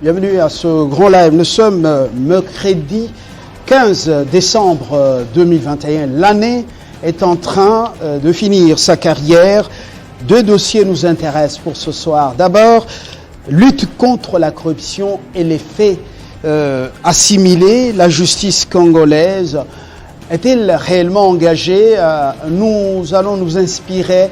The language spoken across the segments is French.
Bienvenue à ce grand live. Nous sommes mercredi 15 décembre 2021. L'année est en train de finir sa carrière. Deux dossiers nous intéressent pour ce soir. D'abord, lutte contre la corruption et les faits assimilés. La justice congolaise est-elle réellement engagée? Nous allons nous inspirer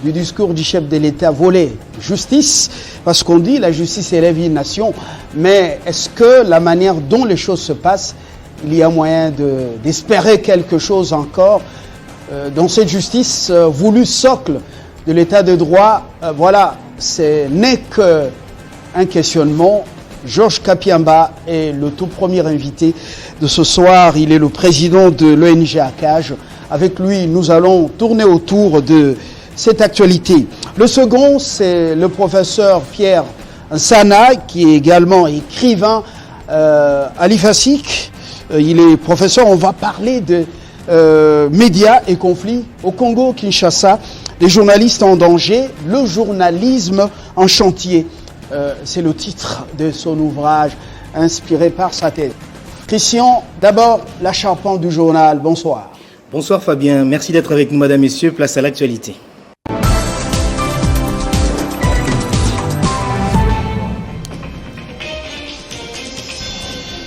du discours du chef de l'État volé. Justice, parce qu'on dit la justice élève une nation, mais est-ce que la manière dont les choses se passent, il y a moyen d'espérer quelque chose encore dans cette justice voulue socle de l'État de droit? Voilà, ce n'est qu'un questionnement. Georges Kapiamba est le tout premier invité de ce soir. Il est le président de l'ONG ACAJ. Avec lui, nous allons tourner autour de cette actualité. Le second, c'est le professeur Pierre Nsana, qui est également écrivain à l'IFASIC. Il est professeur. On va parler de médias et conflits au Congo, Kinshasa, les journalistes en danger, le journalisme en chantier. C'est le titre de son ouvrage, inspiré par sa thèse. Christian, d'abord, la charpente du journal. Bonsoir. Bonsoir Fabien, merci d'être avec nous, madame, messieurs. Place à l'actualité.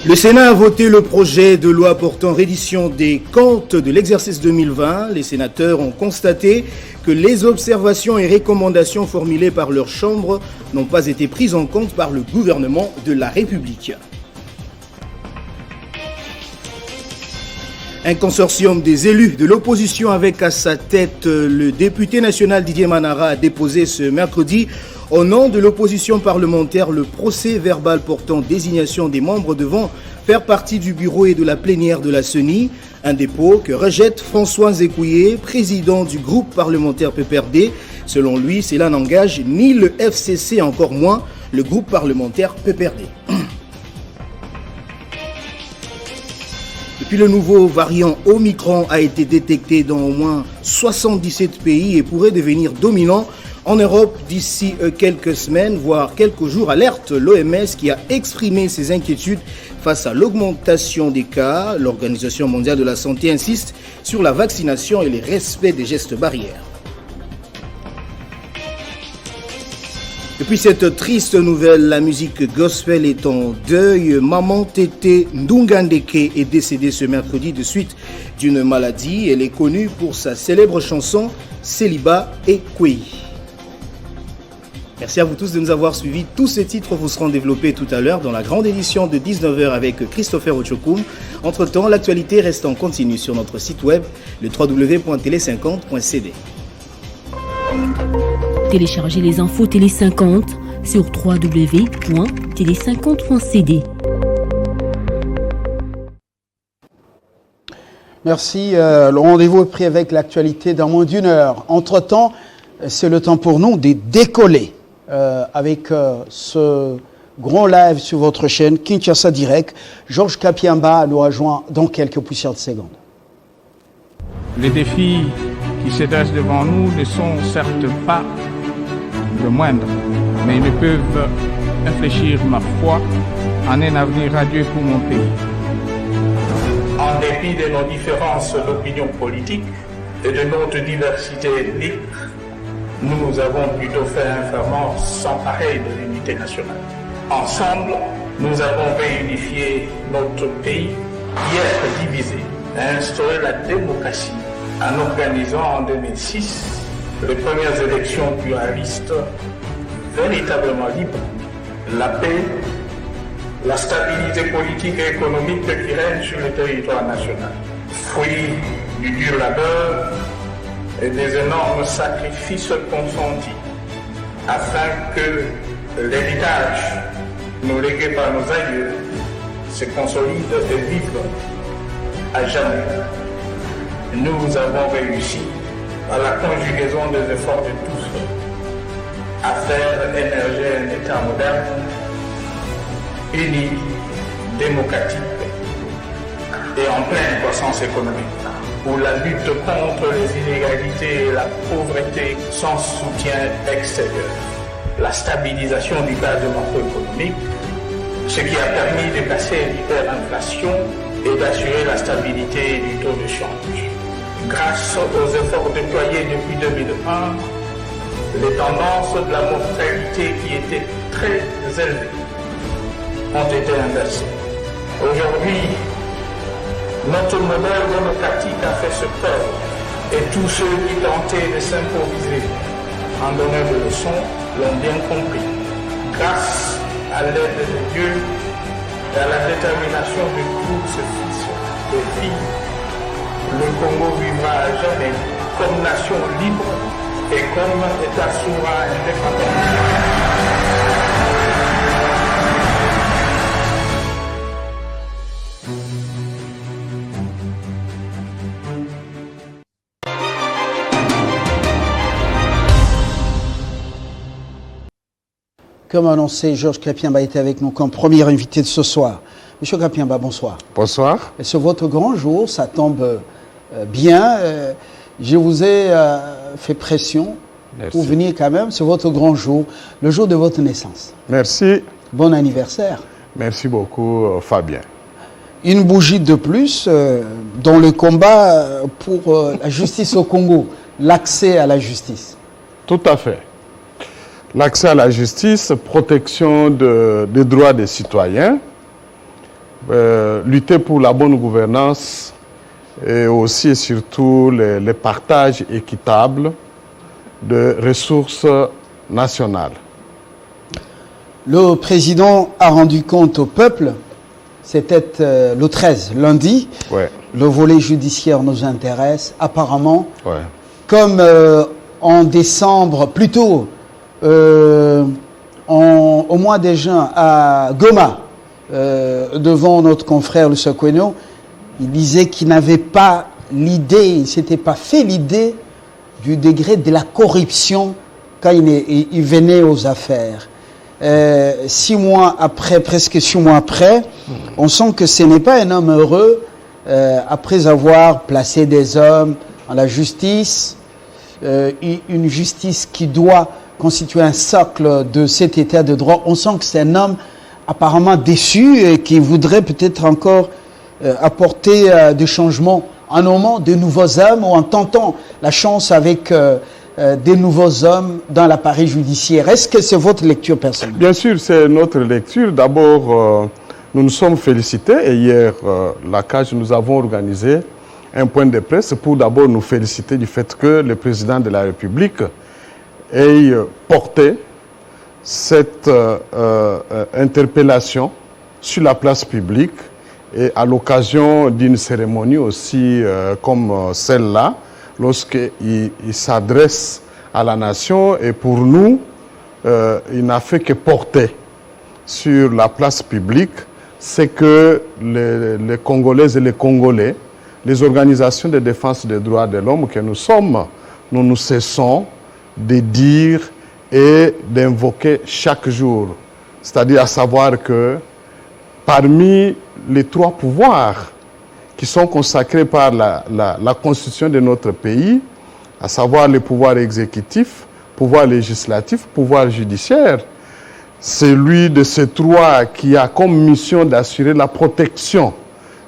Le Sénat a voté le projet de loi portant reddition des comptes de l'exercice 2020. Les sénateurs ont constaté que les observations et recommandations formulées par leur chambre n'ont pas été prises en compte par le gouvernement de la République. Un consortium des élus de l'opposition avec à sa tête le député national Didier Manara a déposé ce mercredi au nom de l'opposition parlementaire le procès verbal portant désignation des membres devant faire partie du bureau et de la plénière de la CENI, un dépôt que rejette François Zékouye, président du groupe parlementaire PPRD. Selon lui, cela n'engage ni le FCC, encore moins le groupe parlementaire PPRD. Depuis le nouveau variant Omicron a été détecté dans au moins 77 pays et pourrait devenir dominant en Europe d'ici quelques semaines, voire quelques jours, alerte l'OMS qui a exprimé ses inquiétudes face à l'augmentation des cas. L'Organisation mondiale de la santé insiste sur la vaccination et le respect des gestes barrières. Depuis cette triste nouvelle, la musique gospel est en deuil. Maman Tété Ndungandeke est décédée ce mercredi de suite d'une maladie. Elle est connue pour sa célèbre chanson Célibat et Kwei. Merci à vous tous de nous avoir suivis. Tous ces titres vous seront développés tout à l'heure dans la grande édition de 19h avec Christopher Ochokoum. Entre-temps, l'actualité reste en continu sur notre site web, le www.tele50.cd. Téléchargez les infos Télé 50 sur www.tele50.cd. Merci. Le rendez-vous est pris avec l'actualité dans moins d'une heure. Entre-temps, c'est le temps pour nous de décoller avec ce grand live sur votre chaîne Kinshasa Direct. Georges Kapiamba nous rejoint dans quelques poussières de secondes. Les défis qui se dressent devant nous ne sont certes pas le moindre, mais ils ne peuvent infléchir ma foi en un avenir radieux pour mon pays. En dépit de nos différences d'opinion politique et de notre diversité ethnique, nous avons plutôt fait un ferment sans pareil de l'unité nationale. Ensemble, nous avons réunifié notre pays, hier divisé, et instauré la démocratie en organisant en 2006 les premières élections pluralistes véritablement libres, la paix, la stabilité politique et économique qui règne sur le territoire national. Fruit du dur labeur et des énormes sacrifices consentis afin que l'héritage nous légué par nos aïeux se consolide et vive à jamais. Nous avons réussi à la conjugaison des efforts de tous à faire émerger un État moderne, uni, démocratique et en pleine croissance économique, où la lutte contre les inégalités et la pauvreté sans soutien extérieur, la stabilisation du cadre macroéconomique ce qui a permis de casser l'hyperinflation et d'assurer la stabilité du taux de change. Grâce aux efforts déployés depuis 2001, les tendances de la mortalité qui étaient très élevées ont été inversées. Aujourd'hui, notre modèle démocratique a fait ce peur et tous ceux qui tentaient de s'improviser en donnant des leçons l'ont bien compris. Grâce à l'aide de Dieu et à la détermination de tous ses fils et filles, le Congo vivra à jamais comme nation libre et comme État souverain indépendant. Comme annoncé, Georges Krapiamba était avec nous comme premier invité de ce soir. Monsieur Krapiamba, bonsoir. Bonsoir. Et c'est votre grand jour, ça tombe bien. Je vous ai fait pression pour venir quand même. C'est votre grand jour, le jour de votre naissance. Merci. Bon anniversaire. Merci beaucoup, Fabien. Une bougie de plus dans le combat pour la justice au Congo, l'accès à la justice. Tout à fait. L'accès à la justice, protection des droits des citoyens, lutter pour la bonne gouvernance et aussi et surtout les partages équitables de ressources nationales. Le président a rendu compte au peuple, c'était le 13, lundi. Ouais. Le volet judiciaire nous intéresse apparemment. Ouais. Comme en décembre, plutôt au mois de juin à Goma, devant notre confrère le Sokweno, il disait qu'il n'avait pas l'idée, il ne s'était pas fait l'idée du degré de la corruption quand il venait aux affaires. 6 mois après, presque 6 mois après, on sent que ce n'est pas un homme heureux après avoir placé des hommes en la justice, une justice qui doit constituer un socle de cet état de droit. On sent que c'est un homme apparemment déçu et qui voudrait peut-être encore apporter des changements en nommant de nouveaux hommes ou en tentant la chance avec des nouveaux hommes dans l'appareil judiciaire. Est-ce que c'est votre lecture personnelle? Bien sûr, c'est notre lecture. D'abord, nous nous sommes félicités et hier, la CAJ, nous avons organisé un point de presse pour d'abord nous féliciter du fait que le président de la République ait porté cette interpellation sur la place publique et à l'occasion d'une cérémonie aussi comme celle-là, lorsqu'il s'adresse à la nation. Et pour nous, il n'a fait que porter sur la place publique ce que les Congolaises et les Congolais, les organisations de défense des droits de l'homme que nous sommes, nous nous cessons de dire et d'invoquer chaque jour. C'est-à-dire à savoir que parmi les 3 pouvoirs qui sont consacrés par la Constitution de notre pays, à savoir le pouvoir exécutif, pouvoir législatif, pouvoir judiciaire, celui de ces 3 qui a comme mission d'assurer la protection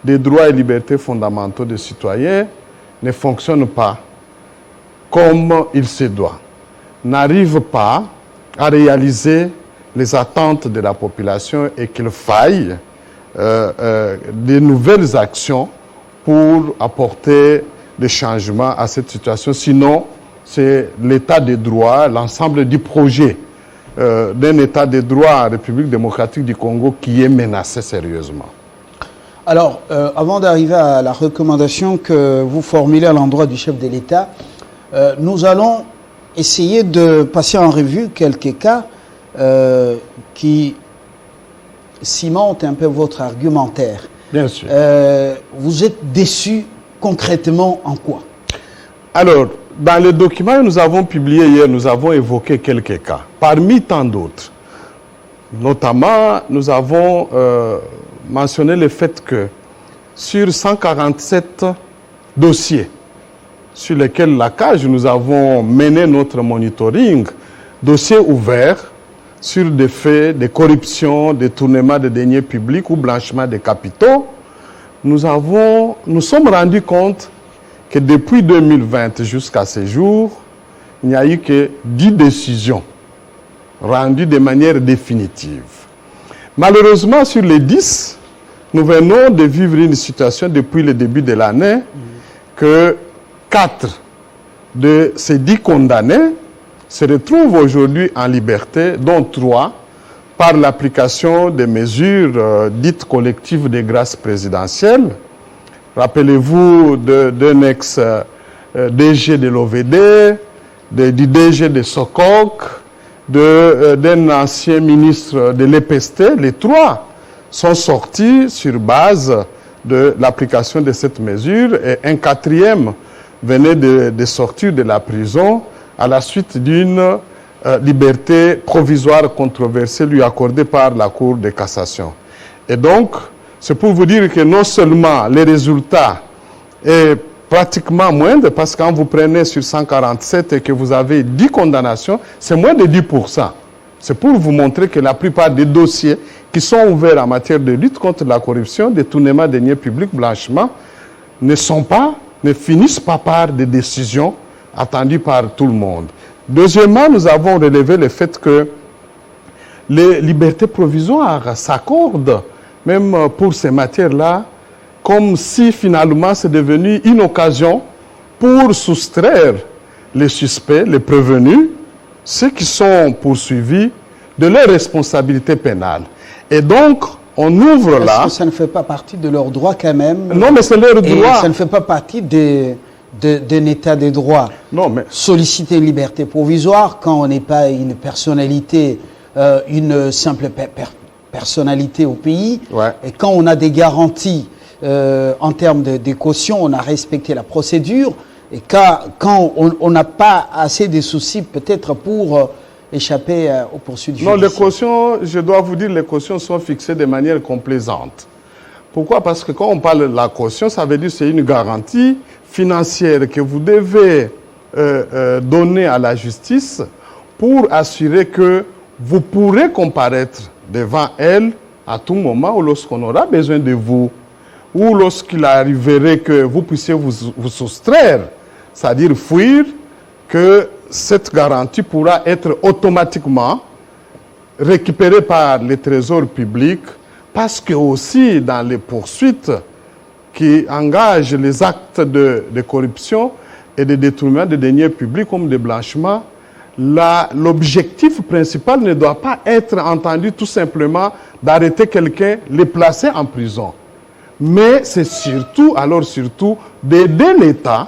des droits et libertés fondamentaux des citoyens ne fonctionne pas comme il se doit, n'arrive pas à réaliser les attentes de la population et qu'il faille de nouvelles actions pour apporter des changements à cette situation. Sinon, c'est l'état de droit, l'ensemble du projet d'un état de droit en République démocratique du Congo qui est menacé sérieusement. Alors, avant d'arriver à la recommandation que vous formulez à l'endroit du chef de l'État, nous allons essayer de passer en revue quelques cas qui cimentent un peu votre argumentaire. Bien sûr. Vous êtes déçu concrètement en quoi? Alors, dans le document que nous avons publié hier, nous avons évoqué quelques cas, parmi tant d'autres. Notamment, nous avons mentionné le fait que sur 147 dossiers sur lesquels la CAJ, nous avons mené notre monitoring, dossiers ouverts, sur des faits de corruption, détournement de deniers publics ou blanchiment des capitaux, nous sommes rendus compte que depuis 2020 jusqu'à ce jour, il n'y a eu que 10 décisions rendues de manière définitive. Malheureusement, sur les 10, nous venons de vivre une situation depuis le début de l'année que 4 de ces 10 condamnés se retrouvent aujourd'hui en liberté, dont 3 par l'application des mesures dites collectives de grâce présidentielle. Rappelez-vous d'un ex-DG de l'OVD, du DG de Sococ, d'un ancien ministre de l'EPST. Les 3 sont sortis sur base de l'application de cette mesure et un 4e venait de sortir de la prison à la suite d'une liberté provisoire controversée lui accordée par la Cour de cassation. Et donc, c'est pour vous dire que non seulement les résultats est pratiquement moindre, parce que quand vous prenez sur 147 et que vous avez 10 condamnations, c'est moins de 10%. C'est pour vous montrer que la plupart des dossiers qui sont ouverts en matière de lutte contre la corruption, détournement des deniers publics, blanchiment, ne finissent pas par des décisions attendues par tout le monde. Deuxièmement, nous avons relevé le fait que les libertés provisoires s'accordent, même pour ces matières-là, comme si finalement c'est devenu une occasion pour soustraire les suspects, les prévenus, ceux qui sont poursuivis de leurs responsabilités pénales. Et donc, on ouvre là... Est-ce que ça ne fait pas partie de leurs droits quand même? Non, mais c'est leur droit. Ça ne fait pas partie d'un état de droit. Non, mais... Solliciter une liberté provisoire quand on n'est pas une personnalité, une simple personnalité au pays, ouais. Et quand on a des garanties en termes de caution, on a respecté la procédure, et quand on n'a pas assez de soucis peut-être pour échapper aux poursuites judiciaires. Non, les cautions, je dois vous dire, les cautions sont fixées de manière complaisante. Pourquoi? Parce que quand on parle de la caution, ça veut dire que c'est une garantie financière que vous devez donner à la justice pour assurer que vous pourrez comparaître devant elle à tout moment ou lorsqu'on aura besoin de vous, ou lorsqu'il arriverait que vous puissiez vous soustraire, c'est-à-dire fuir, que cette garantie pourra être automatiquement récupérée par les trésors publics, parce que aussi dans les poursuites qui engagent les actes de corruption et de détournement de deniers publics comme de blanchiment, l'objectif principal ne doit pas être entendu tout simplement d'arrêter quelqu'un, le placer en prison. Mais c'est surtout d'aider l'État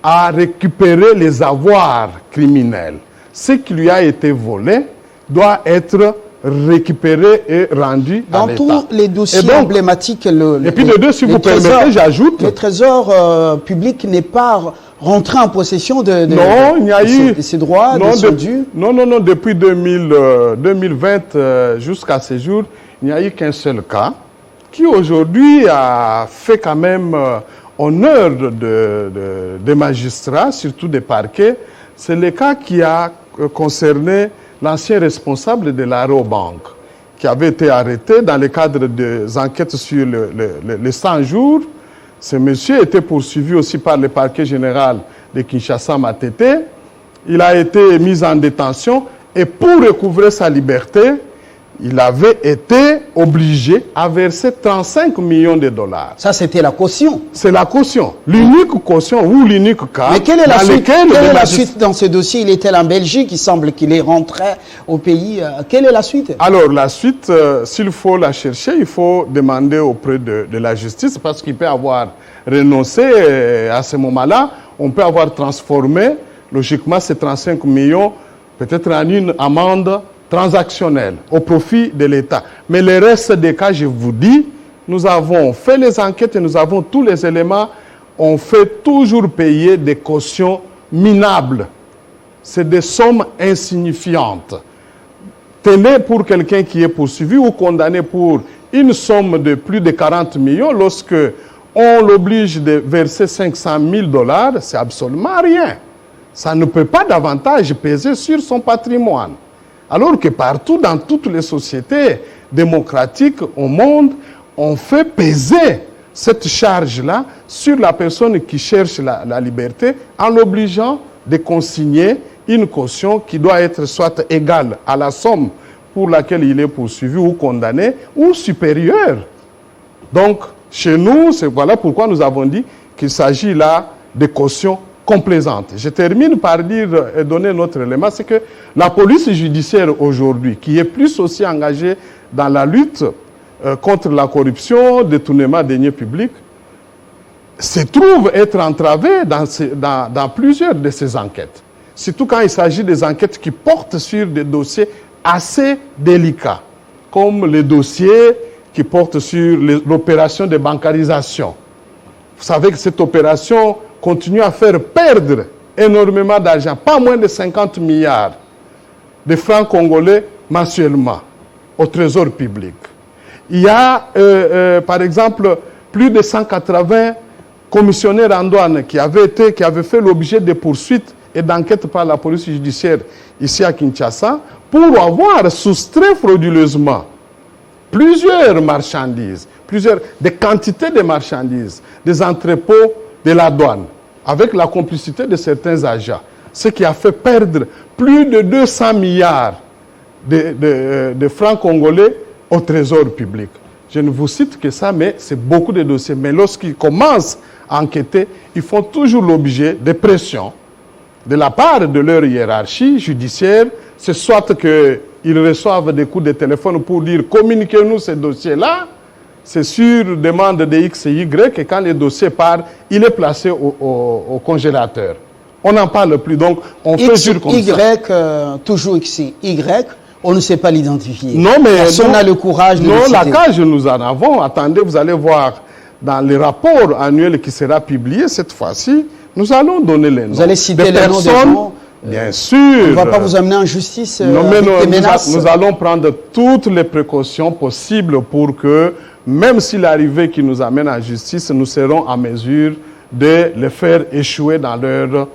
à récupérer les avoirs criminels. Ce qui lui a été volé doit être récupéré et rendu à l'État. Dans tous les dossiers emblématiques... Et puis de deux, si vous permettez, j'ajoute... Le trésor public n'est pas rentré en possession de ces droits, de son dû. Non, depuis 2020 jusqu'à ce jour, il n'y a eu qu'un seul cas qui aujourd'hui a fait quand même honneur des magistrats, surtout des parquets. C'est le cas qui a concerné l'ancien responsable de l'Aérobank, qui avait été arrêté dans le cadre des enquêtes sur les 100 jours. Ce monsieur était poursuivi aussi par le parquet général de Kinshasa-Matete. Il a été mis en détention et pour recouvrer sa liberté, il avait été obligé à verser 35 millions de dollars. Ça, c'était la caution. C'est la caution. L'unique caution ou l'unique cas. Mais quelle est la suite dans ce dossier? Il était en Belgique, il semble qu'il est rentré au pays. Quelle est la suite? Alors, la suite, s'il faut la chercher, il faut demander auprès de la justice parce qu'il peut avoir renoncé à ce moment-là. On peut avoir transformé, logiquement, ces 35 millions peut-être en une amende transactionnel au profit de l'État. Mais le reste des cas, je vous dis, nous avons fait les enquêtes et nous avons tous les éléments. On fait toujours payer des cautions minables. C'est des sommes insignifiantes. Tenez pour quelqu'un qui est poursuivi ou condamné pour une somme de plus de 40 millions, lorsque on l'oblige de verser 500 000 $, c'est absolument rien. Ça ne peut pas davantage peser sur son patrimoine. Alors que partout, dans toutes les sociétés démocratiques au monde, on fait peser cette charge-là sur la personne qui cherche la liberté en l'obligeant de consigner une caution qui doit être soit égale à la somme pour laquelle il est poursuivi ou condamné, ou supérieure. Donc, chez nous, voilà pourquoi nous avons dit qu'il s'agit là de cautions complaisantes. Je termine par dire et donner un autre élément, c'est que la police judiciaire aujourd'hui, qui est plus aussi engagée dans la lutte contre la corruption, détournement des deniers publics, se trouve être entravée dans plusieurs de ces enquêtes. Surtout quand il s'agit des enquêtes qui portent sur des dossiers assez délicats, comme les dossiers qui portent sur l'opération de bancarisation. Vous savez que cette opération continue à faire perdre énormément d'argent, pas moins de 50 milliards de francs congolais mensuellement au trésor public. Il y a, par exemple, plus de 180 commissionnaires en douane qui avaient fait l'objet de poursuites et d'enquêtes par la police judiciaire ici à Kinshasa pour avoir soustrait frauduleusement plusieurs marchandises, des quantités de marchandises, des entrepôts de la douane, avec la complicité de certains agents, ce qui a fait perdre plus de 200 milliards de francs congolais au trésor public. Je ne vous cite que ça, mais c'est beaucoup de dossiers. Mais lorsqu'ils commencent à enquêter, ils font toujours l'objet de pressions de la part de leur hiérarchie judiciaire. C'est soit qu'ils reçoivent des coups de téléphone pour dire « communiquez-nous ces dossiers-là ». C'est sur demande de X et Y, et quand les dossiers partent, il est placé au congélateur. On n'en parle plus, donc on fait jure comme ça. Toujours X et Y, on ne sait pas l'identifier. Non, mais personne n'a le courage de le citer. Non, la cage, nous en avons. Attendez, vous allez voir dans les rapports annuels qui sera publié cette fois-ci, nous allons donner les noms. Vous allez citer les noms des gens. Bien sûr. On ne va pas vous amener en justice avec des menaces. Nous allons prendre toutes les précautions possibles pour que, même si l'arrivée qui nous amène en justice, nous serons en mesure de les faire échouer dans leur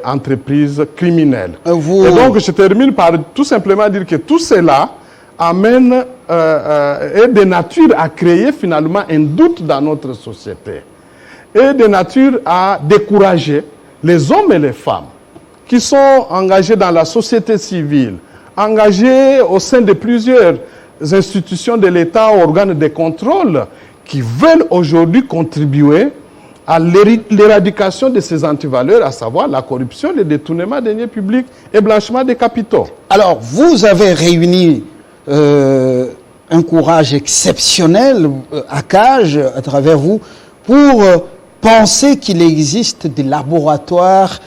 entreprise criminelle. Et donc, je termine par tout simplement dire que tout cela amène est de nature à créer finalement un doute dans notre société et de nature à décourager les hommes et les femmes qui sont engagés dans la société civile, engagés au sein de plusieurs institutions de l'État, organes de contrôle, qui veulent aujourd'hui contribuer à l'éradication de ces antivaleurs, à savoir la corruption, le détournement des deniers publics et blanchiment des capitaux. Alors, vous avez réuni un courage exceptionnel à Cage, à travers vous, pour penser qu'il existe des laboratoires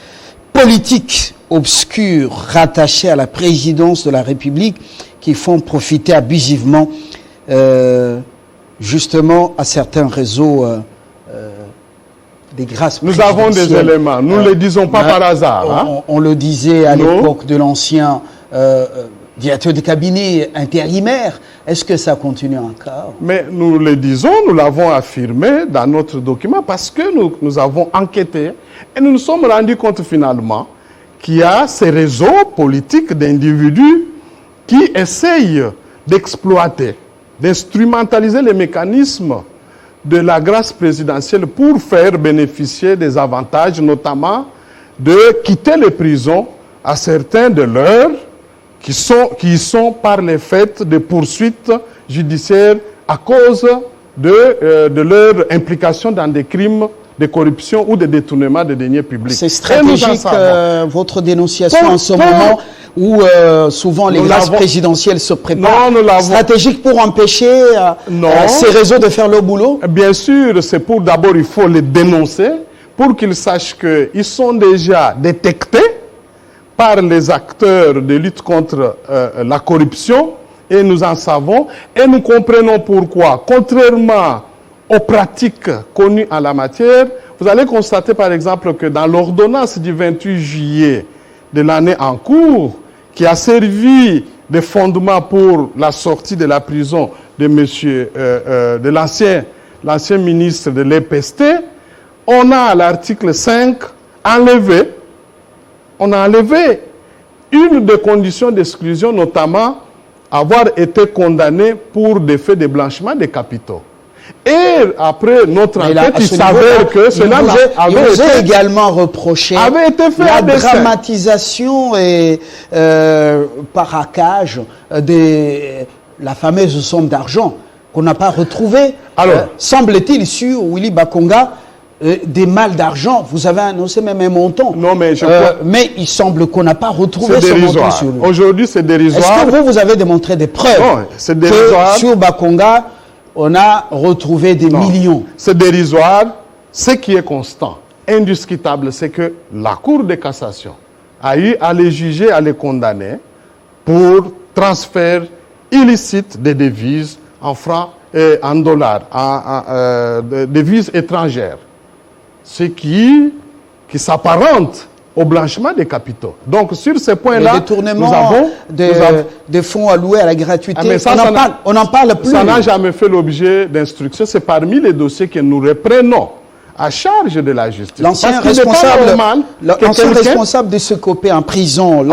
politiques obscurs rattachés à la présidence de la République qui font profiter abusivement justement à certains réseaux des grâces présidentielles. Nous avons des éléments, nous ne les disons pas par hasard. On le disait à l'époque de l'ancien directeur de cabinet intérimaire. Est-ce que ça continue encore? Mais nous le disons, nous l'avons affirmé dans notre document parce que nous avons enquêté et nous nous sommes rendus compte finalement qu'il y a ces réseaux politiques d'individus qui essayent d'exploiter, d'instrumentaliser les mécanismes de la grâce présidentielle pour faire bénéficier des avantages, notamment de quitter les prisons à certains de leurs qui sont par les faits de poursuites judiciaires à cause de leur implication dans des crimes de corruption ou de détournement de deniers publics. C'est stratégique votre dénonciation en ce moment où souvent les grâces présidentielles se préparent. Stratégique pour empêcher ces réseaux de faire leur boulot? Bien sûr, c'est pour d'abord il faut les dénoncer pour qu'ils sachent qu'ils sont déjà détectés par les acteurs de lutte contre la corruption et nous en savons et nous comprenons pourquoi. Contrairement aux pratiques connues en la matière, vous allez constater par exemple que dans l'ordonnance du 28 juillet de l'année en cours, qui a servi de fondement pour la sortie de la prison de l'ancien ministre de l'EPST, on a à l'article 5 enlevé une des conditions d'exclusion, notamment avoir été condamné pour des faits de blanchiment des capitaux. Et après notre enquête, il s'avère que cela avait été également reproché la dramatisation et paracage de la fameuse somme d'argent qu'on n'a pas retrouvée. Alors, semble-t-il, sur Willy Bakonga, des mal d'argent, vous avez annoncé même un montant. Non, mais mais il semble qu'on n'a pas retrouvé ce montant sur lui. Aujourd'hui, c'est dérisoire. Est-ce que vous avez démontré des preuves que sur Bakonga, on a retrouvé des millions? C'est dérisoire. Ce qui est constant, indiscutable, c'est que la Cour de cassation a eu à les juger, à les condamner pour transfert illicite des devises en francs et en dollars, en devises étrangères. Ce qui s'apparente au blanchiment des capitaux. Donc, sur ce point-là, nous avons des fonds alloués à la gratuité. On n'en parle plus. Ça n'a jamais fait l'objet d'instruction. C'est parmi les dossiers que nous reprenons à charge de la justice. L'ancien responsable de ce COPE en prison,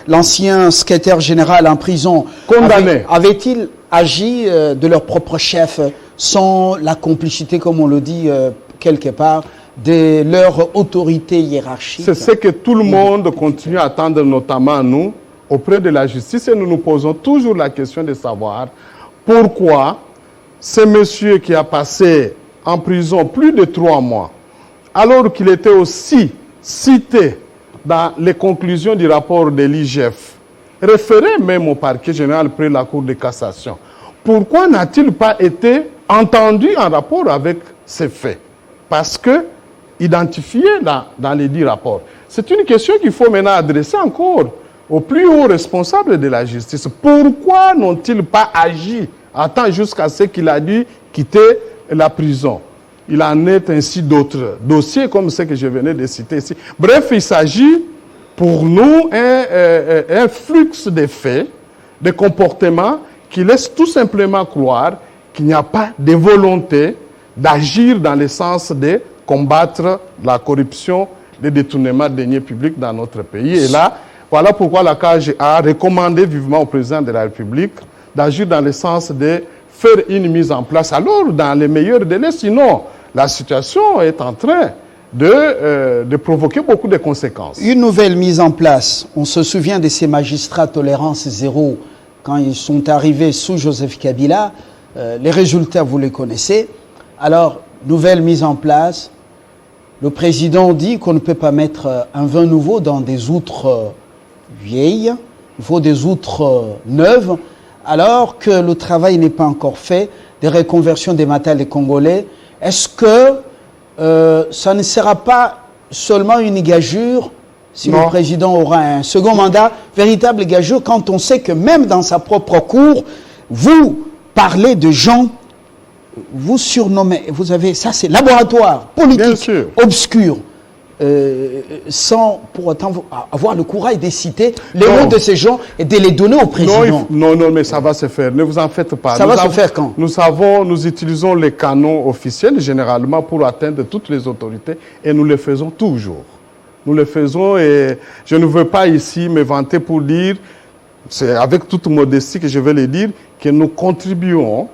l'ancien secrétaire général en prison, condamné, avait-il agi de leur propre chef sans la complicité, comme on le dit quelque part, de leur autorité hiérarchique? C'est ce que tout le monde continue à attendre, notamment nous, auprès de la justice. Et nous nous posons toujours la question de savoir pourquoi ce monsieur qui a passé en prison plus de 3 mois, alors qu'il était aussi cité dans les conclusions du rapport de l'IGF, référé même au parquet général près de la Cour de cassation, pourquoi n'a-t-il pas été entendu en rapport avec ces faits? Parce que identifié dans les 10 rapports. C'est une question qu'il faut maintenant adresser encore aux plus hauts responsables de la justice. Pourquoi n'ont-ils pas agi? Attends jusqu'à ce qu'il a dû quitter la prison. Il en est ainsi d'autres dossiers comme ceux que je venais de citer ici. Bref, il s'agit pour nous un flux de faits, de comportements qui laisse tout simplement croire qu'il n'y a pas de volonté d'agir dans le sens de combattre la corruption, les détournements de deniers publics dans notre pays. Et là, voilà pourquoi la CAG a recommandé vivement au président de la République d'agir dans le sens de faire une mise en place, alors dans les meilleurs délais, sinon la situation est en train de provoquer beaucoup de conséquences. Une nouvelle mise en place, on se souvient de ces magistrats tolérance zéro, quand ils sont arrivés sous Joseph Kabila, les résultats vous les connaissez. Alors, nouvelle mise en place, le président dit qu'on ne peut pas mettre un vin nouveau dans des outres vieilles, il faut des outres neuves, alors que le travail n'est pas encore fait, des reconversions des matériels des Congolais. Est-ce que ça ne sera pas seulement une gageure si le président aura un second mandat, véritable gageure, quand on sait que même dans sa propre cour, vous parlez de gens, vous surnommez, vous avez, ça c'est laboratoire politique obscur, sans pour autant avoir le courage de citer les noms de ces gens et de les donner au président. Non, mais ça va se faire, ne vous en faites pas. Ça va se faire quand? Nous utilisons les canaux officiels généralement pour atteindre toutes les autorités et nous le faisons toujours. Nous le faisons et je ne veux pas ici me vanter pour dire, c'est avec toute modestie que je vais le dire, que nous contribuons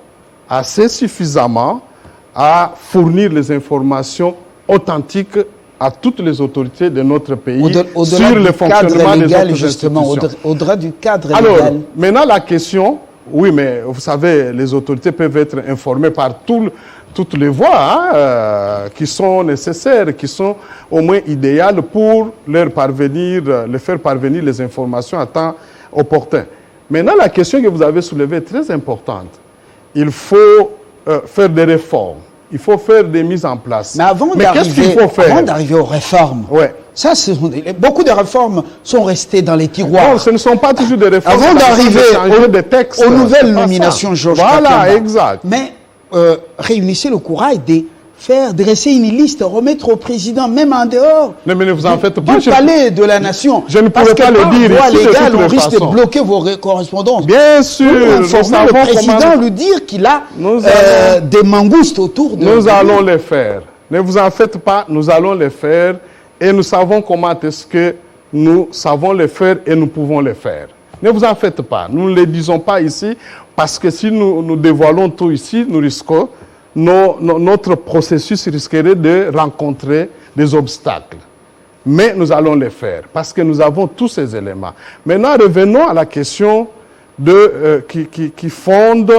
assez suffisamment à fournir les informations authentiques à toutes les autorités de notre pays sur le fonctionnement des autres institutions. Au-delà du cadre légal. Alors, maintenant la question, oui, mais vous savez, les autorités peuvent être informées par toutes les voies qui sont nécessaires, qui sont au moins idéales pour leur faire parvenir les informations à temps opportun. Maintenant, la question que vous avez soulevée est très importante. Il faut faire des réformes. Il faut faire des mises en place. Mais qu'est-ce qu'il faut faire? Avant d'arriver aux réformes, beaucoup de réformes sont restées dans les tiroirs. Non, ce ne sont pas toujours des réformes. Avant d'arriver aux nouvelles nominations, Georges Voilà, exact. Mais réunissez le courage de faire dresser une liste, remettre au président, même en dehors mais ne vous en faites pas, du palais de la nation. Je ne pourrais pas le dire ici de toutes les risque de bloquer vos correspondances. Bien sûr, informer le président, lui dire qu'il a des mangoustes autour de nous allons les faire. Ne vous en faites pas, nous allons les faire et nous savons comment est-ce que nous savons le faire et nous pouvons le faire. Ne vous en faites pas. Nous ne le disons pas ici parce que si nous dévoilons tout ici, nous risquons, notre processus risquerait de rencontrer des obstacles. Mais nous allons le faire parce que nous avons tous ces éléments. Maintenant, revenons à la question qui fonde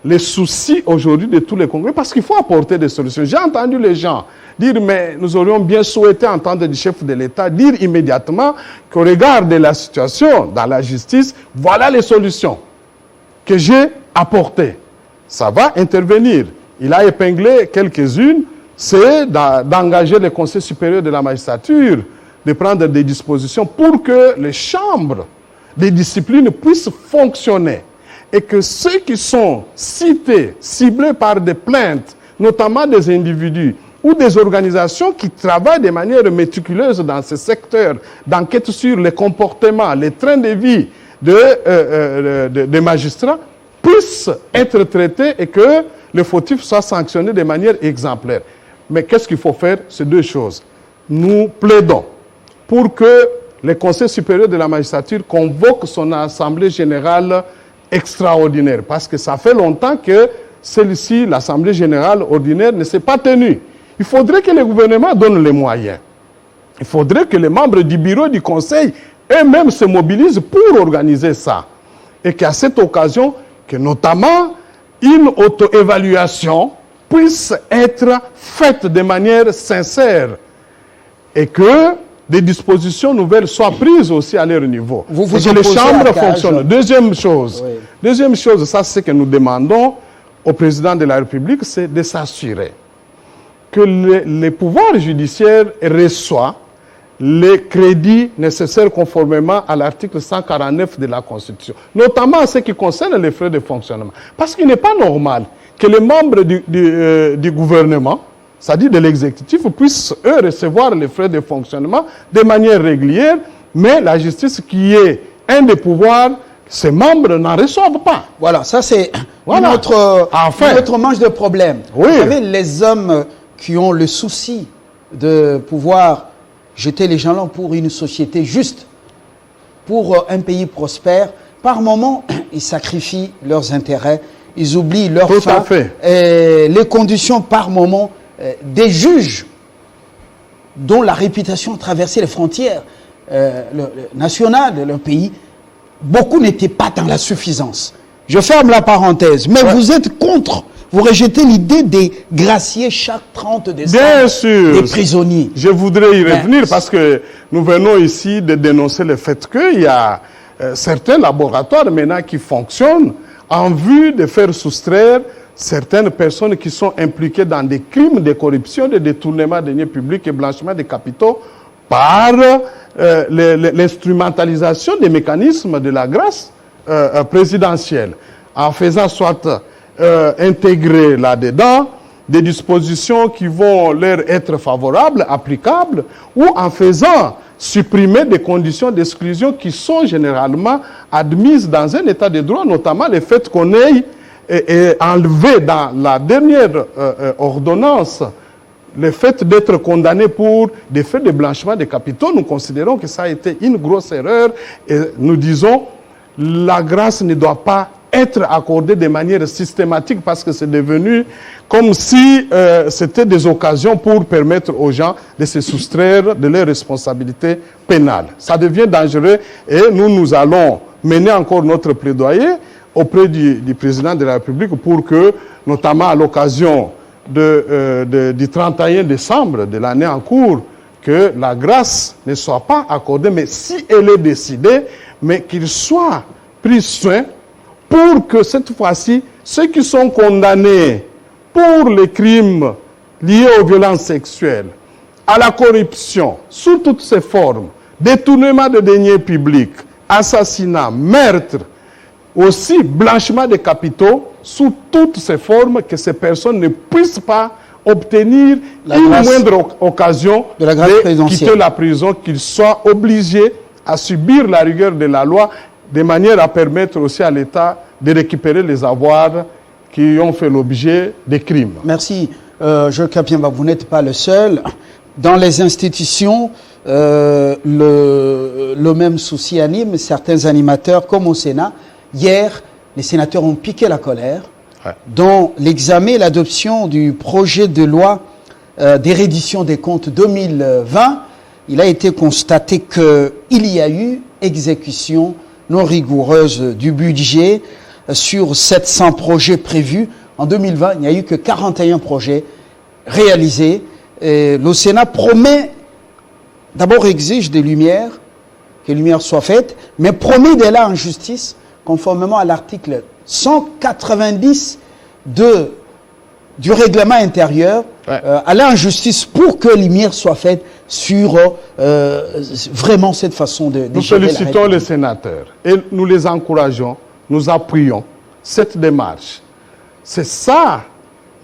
les soucis aujourd'hui de tous les Congolais, parce qu'il faut apporter des solutions. J'ai entendu les gens dire, mais nous aurions bien souhaité entendre du chef de l'État dire immédiatement qu'au regard de la situation dans la justice, voilà les solutions que j'ai apportées. Ça va intervenir. Il a épinglé quelques-unes, c'est d'engager le Conseil supérieur de la magistrature, de prendre des dispositions pour que les chambres des disciplines puissent fonctionner. Et que ceux qui sont cités, ciblés par des plaintes, notamment des individus ou des organisations qui travaillent de manière méticuleuse dans ce secteur d'enquête sur les comportements, les trains de vie des magistrats, puissent être traités et que le fautif soit sanctionné de manière exemplaire. Mais qu'est-ce qu'il faut faire? C'est deux choses. Nous plaidons pour que le Conseil supérieur de la magistrature convoque son assemblée générale extraordinaire, parce que ça fait longtemps que celle-ci, l'Assemblée générale ordinaire, ne s'est pas tenue. Il faudrait que le gouvernement donne les moyens. Il faudrait que les membres du bureau du Conseil eux-mêmes se mobilisent pour organiser ça. Et qu'à cette occasion, que notamment une auto-évaluation puisse être faite de manière sincère et que des dispositions nouvelles soient prises aussi à leur niveau. Vous que les chambres fonctionnent. Deuxième chose, ça c'est ce que nous demandons au président de la République, c'est de s'assurer que les pouvoirs judiciaires reçoivent les crédits nécessaires conformément à l'article 149 de la Constitution, notamment en ce qui concerne les frais de fonctionnement. Parce qu'il n'est pas normal que les membres du gouvernement, c'est-à-dire de l'exécutif, puissent, eux, recevoir les frais de fonctionnement de manière régulière, mais la justice, qui est un des pouvoirs, ses membres n'en reçoivent pas. Voilà, ça c'est notre manche de problème. Oui. Vous savez, les hommes qui ont le souci de pouvoir jeter les jalons pour une société juste, pour un pays prospère, par moment, ils sacrifient leurs intérêts, ils oublient leurs fins, et les conditions par moment des juges dont la réputation a traversé les frontières nationales de leur pays. Beaucoup n'étaient pas dans la suffisance. Je ferme la parenthèse, mais vous êtes contre, vous rejetez l'idée des gracier chaque 30 décembre. Bien sûr. Des prisonniers. Je voudrais y revenir parce que nous venons ici de dénoncer le fait qu'il y a certains laboratoires maintenant qui fonctionnent en vue de faire soustraire certaines personnes qui sont impliquées dans des crimes de corruption, de détournement de deniers publics et blanchiment de capitaux par l'instrumentalisation des mécanismes de la grâce présidentielle, en faisant soit intégrer là-dedans des dispositions qui vont leur être favorables, applicables, ou en faisant supprimer des conditions d'exclusion qui sont généralement admises dans un état de droit, notamment le fait qu'on ait enlevé dans la dernière ordonnance le fait d'être condamné pour des faits de blanchiment de capitaux. Nous considérons que ça a été une grosse erreur et nous disons la grâce ne doit pas être accordée de manière systématique parce que c'est devenu comme si c'était des occasions pour permettre aux gens de se soustraire de leurs responsabilités pénales. Ça devient dangereux et nous allons mener encore notre plaidoyer auprès du président de la République pour que, notamment à l'occasion du 31 décembre de l'année en cours, que la grâce ne soit pas accordée, mais si elle est décidée, mais qu'il soit pris soin pour que cette fois-ci, ceux qui sont condamnés pour les crimes liés aux violences sexuelles, à la corruption, sous toutes ses formes, détournement de deniers publics, assassinat, meurtre, aussi blanchiment de capitaux, sous toutes ces formes, que ces personnes ne puissent pas obtenir une moindre occasion de quitter la prison, qu'ils soient obligés à subir la rigueur de la loi, de manière à permettre aussi à l'État de récupérer les avoirs qui ont fait l'objet des crimes. Merci. Jules Kapiemba, vous n'êtes pas le seul. Dans les institutions, le même souci anime certains animateurs, comme au Sénat. Hier, les sénateurs ont piqué la colère, dont l'examen et l'adoption du projet de loi des redditions des comptes 2020. Il a été constaté qu'il y a eu exécution non rigoureuse du budget sur 700 projets prévus. En 2020, il n'y a eu que 41 projets réalisés. Et le Sénat promet, d'abord exige des lumières, que lumière soit faite, mais promet d'aller en justice, conformément à l'article 190 du règlement intérieur, aller en justice pour que lumière soit faite sur vraiment cette façon de Nous félicitons les sénateurs et nous les encourageons, nous appuyons cette démarche. C'est ça,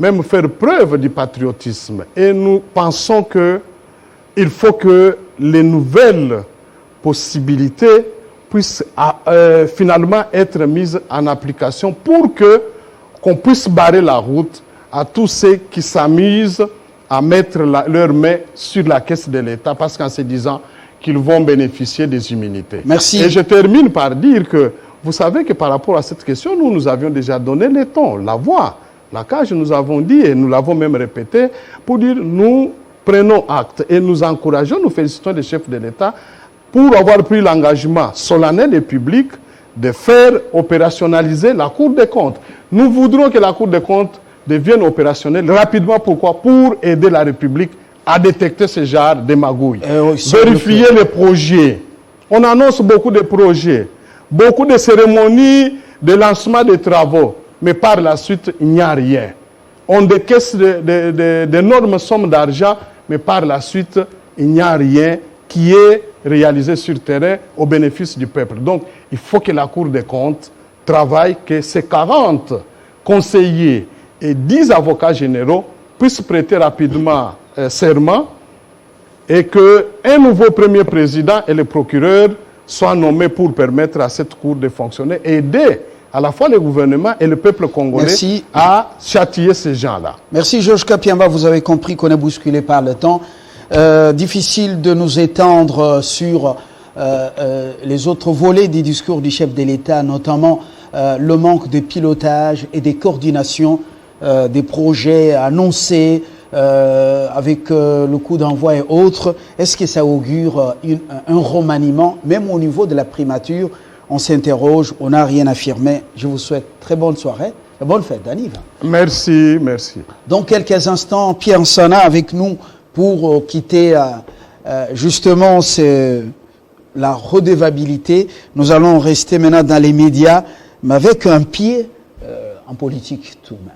même faire preuve du patriotisme. Et nous pensons qu'il faut que les nouvelles possibilités puissent finalement être mises en application pour qu'on puisse barrer la route à tous ceux qui s'amusent à mettre leurs mains sur la caisse de l'État parce qu'en se disant qu'ils vont bénéficier des immunités. Merci. Et je termine par dire que vous savez que par rapport à cette question, nous avions déjà donné le ton, la voix, la cage, nous avons dit et nous l'avons même répété pour dire nous prenons acte et nous encourageons, nous félicitons les chefs de l'État pour avoir pris l'engagement solennel et public de faire opérationnaliser la Cour des comptes. Nous voudrons que la Cour des comptes devienne opérationnelle rapidement. Pourquoi? Pour aider la République à détecter ce genre de magouilles. Vérifier les projets. On annonce beaucoup de projets, beaucoup de cérémonies de lancement des travaux, mais par la suite, il n'y a rien. On décaisse d'énormes sommes d'argent, mais par la suite, il n'y a rien qui est réalisé sur terrain au bénéfice du peuple. Donc, il faut que la Cour des comptes travaille, que ces 40 conseillers et 10 avocats généraux puissent prêter rapidement serment et qu'un nouveau premier président et le procureur soient nommés pour permettre à cette Cour de fonctionner et aider à la fois le gouvernement et le peuple congolais à châtier ces gens-là. Merci Georges Kapiamba, vous avez compris qu'on est bousculé par le temps. Difficile de nous étendre sur les autres volets du discours du chef de l'État, notamment le manque de pilotage et de coordination des projets annoncés avec le coup d'envoi et autres. Est-ce que ça augure un remaniement, même au niveau de la primature? On s'interroge, on n'a rien affirmé. Je vous souhaite très bonne soirée et bonne fête d'Aniv. Merci, merci. Dans quelques instants, Pierre Nsana avec nous pour quitter justement la redevabilité. Nous allons rester maintenant dans les médias, mais avec un pied en politique tout de même.